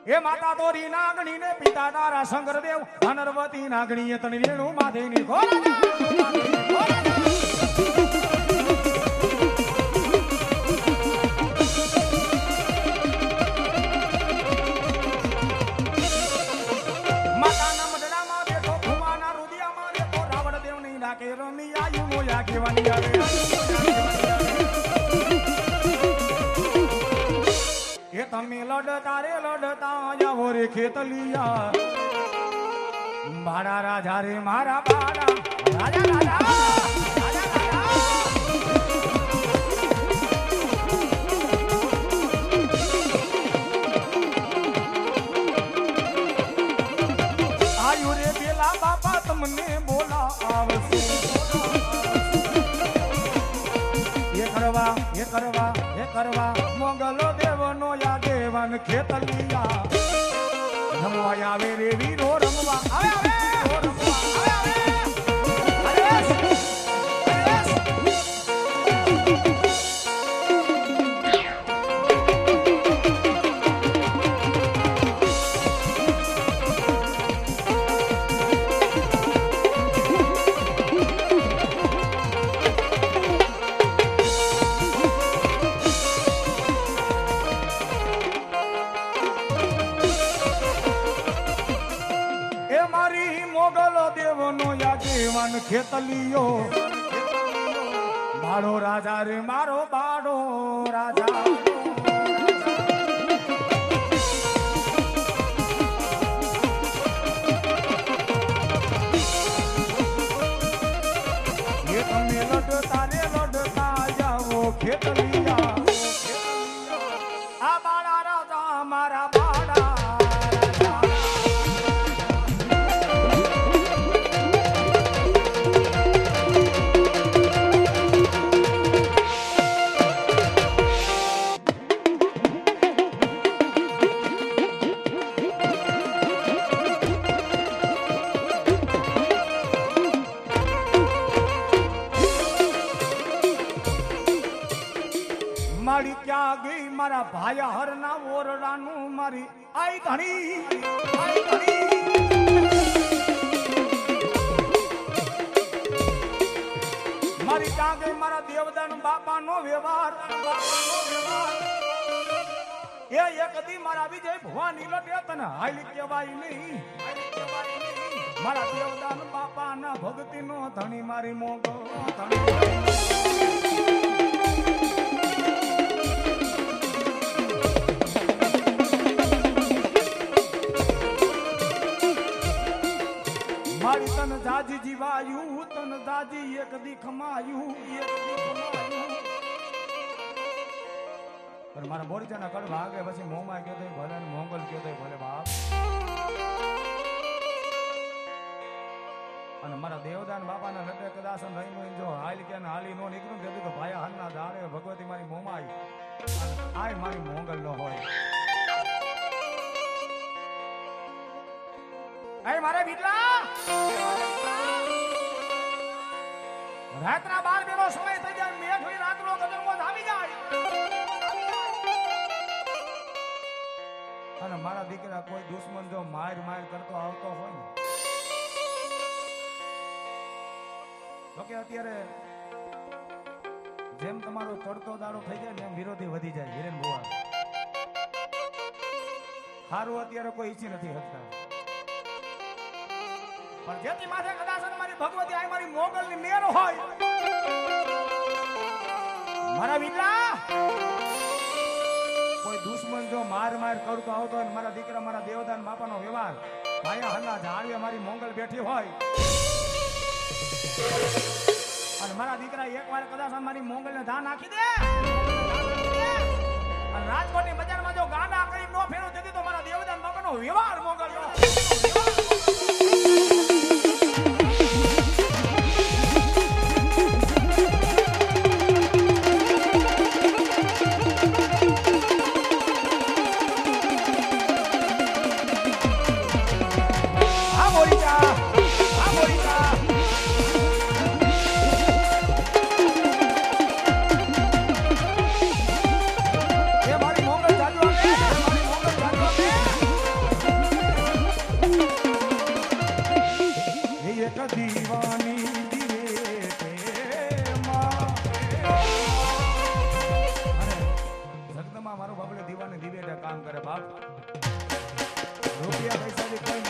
એ માતા તોરી નાગણી ને પિતા તારા શંકરદેવ અનરવતી નાગણી તણ રેણુ માધેની માતાના મઢડામાં બેઠો ખુમાના રુદિયામાં બેઠો રાવણ દેવ ની નાકે રમી આયુ મોયા કેવાની આવે એ તમે લડતા જાવો રે ખેતલિયા મારા રાજા રે મારા બાડા રાજા રાજા આયુ રે પેલા બાપા તમને બોલા આવશે એ કરવા મોગલો દેવનો યા દેવન ખેતલિયા રમવા આવે રે વીરો રમવા આવે ખેતલિયો મારો રાજા રે મારો બાડો રાજા એ તમે લડતા જાઓ ખેતલિયા આ બાળા રાજા મારા બાડા મારી ક્યાં ગઈ મારા ભાયા હરના ઓરડાનું મારી આઈ ધણી મારી ક્યાં ગઈ મારા દેવદાન બાપાનો વ્યવહાર એ એકદી મારા વિજય ભવાની લટે તને હાલી કહેવાય નહીં મારા દેવદાન બાપાના ભક્તિનો ધણી મારી મોગો મારી તન જાજી જીવાયું તન જાજી એક દી ખમાયું પણ મારા મોરચાના કડ ભાગે પછી મોમાં ગયો તો ભલે ને મોંગલ ગયો તો ભલે બાપ અને મારા દેવદાન બાપાના લટે કદાચ નહીં જો હાલ કે હાલી નો નીકળું તો ભાયા હાલના જાણે ભગવતી મારી મોમાં આય મારી મોંગલ નો હોય આય મારે બીટલા રાતના 12 બેનો સમય થઈ જાય મેઘની રાતનો ગજરમો આવી જાય અને મારા દીકરા કોઈ દુશ્મન જો માર કરતો આવતો હોય ને તો કે અત્યારે જેમ તમારો ચડતો દાડો થઈ જાય ને એમ વિરોધી વધી જાય હિરેન ભુવા હારું અત્યારે કોઈ ઈચ્છી નથી હકતા પણ જેથી માથે કદાચ મારી ભગવતી આય મારી મોગલની મેર હોય મારા વિલા કોઈ દુશ્મન જો માર કરતો આવતો હોય મારા દીકરા મારા દેવદાન બાપાનો વ્યવહાર ભાયા હલ્લા ઝાડીએ મારી મોગલ બેઠી હોય અને મારા દીકરા એકવાર કદાચ મારી મોગલને ધા નાખી દે અને રાજકોટની બજારમાં જો ગાંડા કરી નો ફેરો દેતી તો મારા દેવદાન બાપાનો વ્યવહાર મોગલનો રૂપિયા પૈસાની કોઈ